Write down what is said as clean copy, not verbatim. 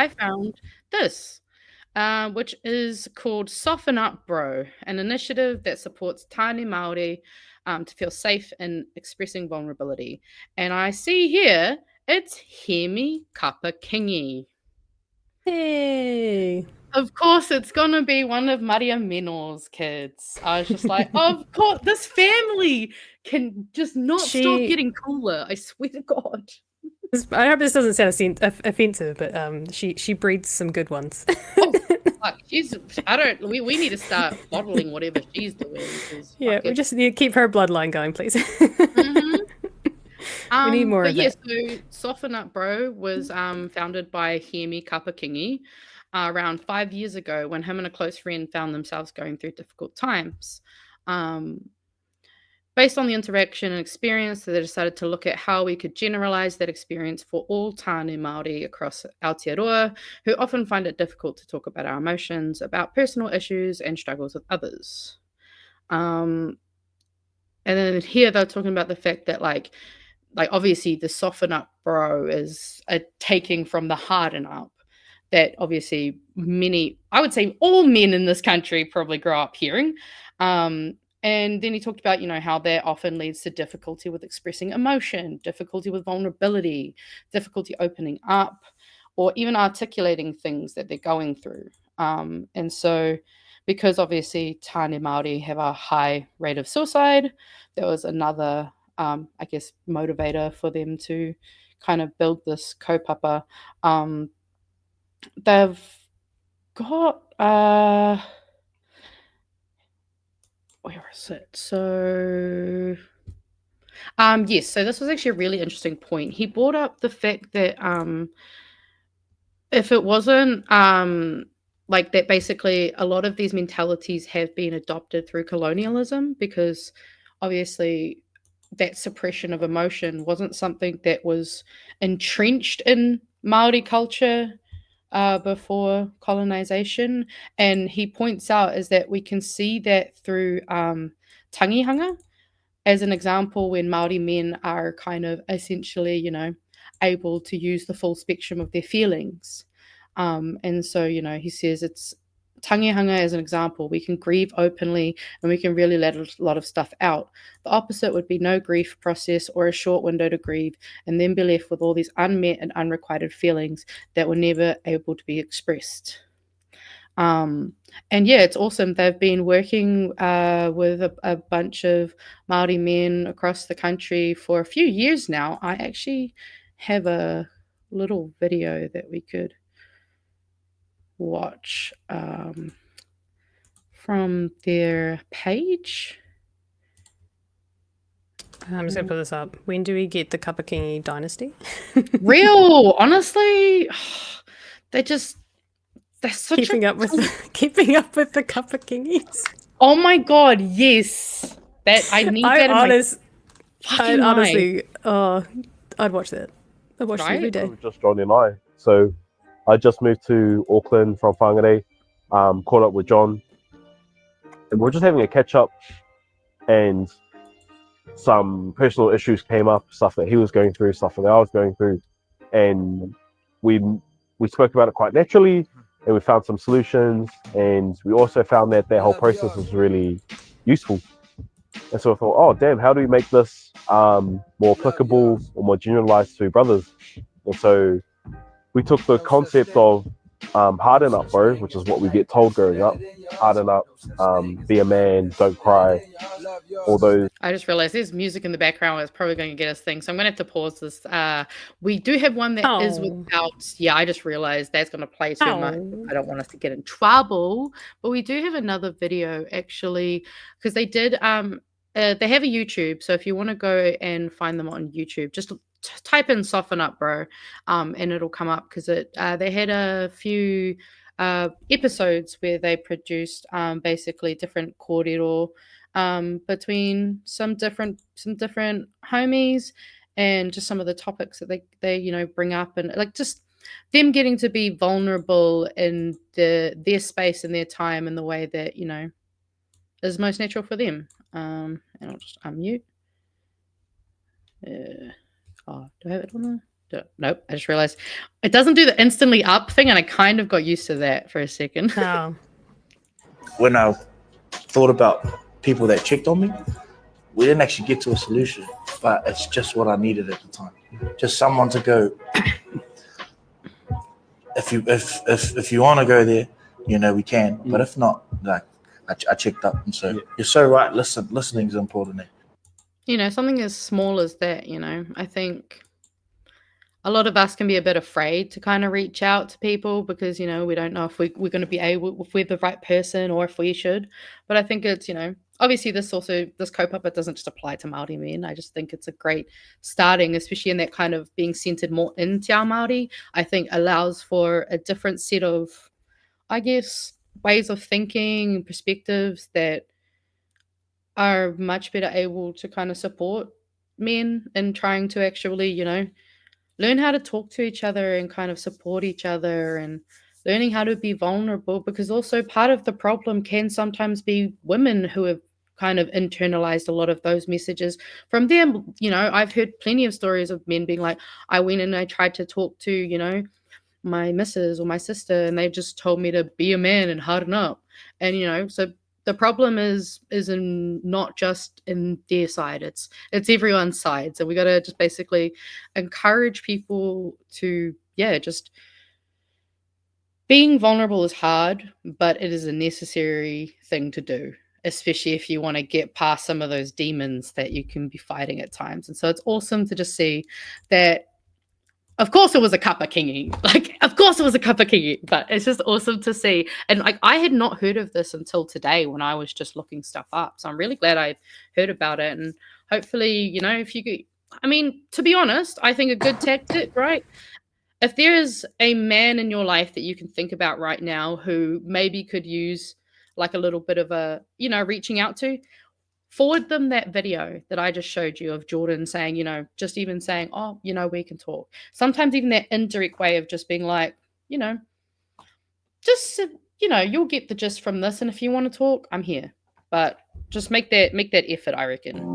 I found this, which is called Soften Up Bro, an initiative that supports Tāne Māori to feel safe in expressing vulnerability. And I see here it's Heemi Kapa-Kingi. Hey. Of course, it's gonna be one of Maria Menor's kids. I was just like, of course, this family can just not stop She. getting cooler. I swear to God. I hope this doesn't sound offensive, but she breeds some good ones. Oh, fuck. She's. I don't. We need to start modeling whatever she's doing because fuck Yeah, we it. just need to keep her bloodline going, please. hmm We need more But of yeah, that. so Soften Up Bro was founded by Heemi Kapa-Kingi around 5 years ago when him and a close friend found themselves going through difficult times. Um, Based on the interaction and experience, they decided to look at how we could generalize that experience for all Tāne Māori across Aotearoa, who often find it difficult to talk about our emotions, about personal issues, and struggles with others. Um, and then here they're talking about the fact that like obviously the soften up bro is a taking from the harden up that obviously many, I would say all men in this country probably grow up hearing. Um, and then he talked about, how that often leads to difficulty with expressing emotion, difficulty with vulnerability, difficulty opening up, or even articulating things that they're going through. And so, because obviously Tāne Māori have a high rate of suicide, there was another, I guess, motivator for them to kind of build this kaupapa. They've got where is it? So yes, so this was actually a really interesting point. He brought up the fact that if it wasn't like that, basically a lot of these mentalities have been adopted through colonialism because obviously that suppression of emotion wasn't something that was entrenched in Maori culture before colonization. And he points out is that we can see that through tangihanga as an example when Maori men are kind of essentially, able to use the full spectrum of their feelings. And so, he says it's tangihanga as an example. We can grieve openly and we can really let a lot of stuff out. The opposite would be no grief process or a short window to grieve and then be left with all these unmet and unrequited feelings that were never able to be expressed. And yeah, it's awesome. They've been working with a bunch of Maori men across the country for a few years now. I actually have a little video that we could watch from their page. I'm just gonna put this up. When do we get the Kapa-Kingi dynasty? Real, honestly, they're such keeping up with the Kapa-Kingis. Oh my god, yes. That I need that in my fucking honestly, I'd watch that. I'd watch it every day. Just Johnny and I. So I just moved to Auckland from Whangarei, caught up with John, and we're just having a catch up, and some personal issues came up, stuff that he was going through, stuff that I was going through, and we spoke about it quite naturally, and we found some solutions, and we also found that whole process was really useful. And so I thought, oh damn, how do we make this more applicable or more generalized to brothers? And so we took the concept of harden up, bro, which is what we get told growing up. Harden up, be a man, don't cry, all those. I just realized there's music in the background that's probably going to get us things. So I'm going to have to pause this. We do have one that is without. Yeah, I just realized that's going to play too much. I don't want us to get in trouble. But we do have another video actually because they did. They have a YouTube. So if you want to go and find them on YouTube, just type in "soften up, bro," and it'll come up because they had a few episodes where they produced basically different kōrero between some different homies and just some of the topics that they bring up and like just them getting to be vulnerable in their space and their time in the way that is most natural for them. And I'll just unmute. Do I have it on there? Nope, I just realized it doesn't do the instantly up thing, and I kind of got used to that for a second. Oh. When I thought about people that checked on me, we didn't actually get to a solution, but it's just what I needed at the time. Just someone to go, if you want to go there, we can. But if not, like I checked up, and so you're so right. Listening is important. Something as small as that. I think a lot of us can be a bit afraid to kind of reach out to people because we don't know if we're going to be able, if we're the right person, or if we should. But I think it's obviously this kaupapa doesn't just apply to Māori men. I just think it's a great starting, especially in that kind of being centered more in Te Ao Māori. I think allows for a different set of, I guess, ways of thinking, perspectives that are much better able to kind of support men in trying to actually, learn how to talk to each other and kind of support each other, and learning how to be vulnerable, because also part of the problem can sometimes be women who have kind of internalized a lot of those messages from them. I've heard plenty of stories of men being like, I went and I tried to talk to, my missus or my sister, and they just told me to be a man and harden up. And, so the problem is not just in their side, it's everyone's side. So we got to just basically encourage people to just being vulnerable is hard, but it is a necessary thing to do, especially if you want to get past some of those demons that you can be fighting at times. And so it's awesome to just see that. Of course it was a Kapa-Kingi. Of course it was a Kapa-Kingi, but it's just awesome to see. And I had not heard of this until today when I was just looking stuff up. So I'm really glad I heard about it. And hopefully, if you could, to be honest, I think a good tactic, right? If there is a man in your life that you can think about right now who maybe could use like a little bit of a, reaching out to, forward them that video that I just showed you of Jordan saying, just even saying, oh, we can talk. Sometimes even that indirect way of just being like, just, you'll get the gist from this. And if you want to talk, I'm here. But just make that effort, I reckon.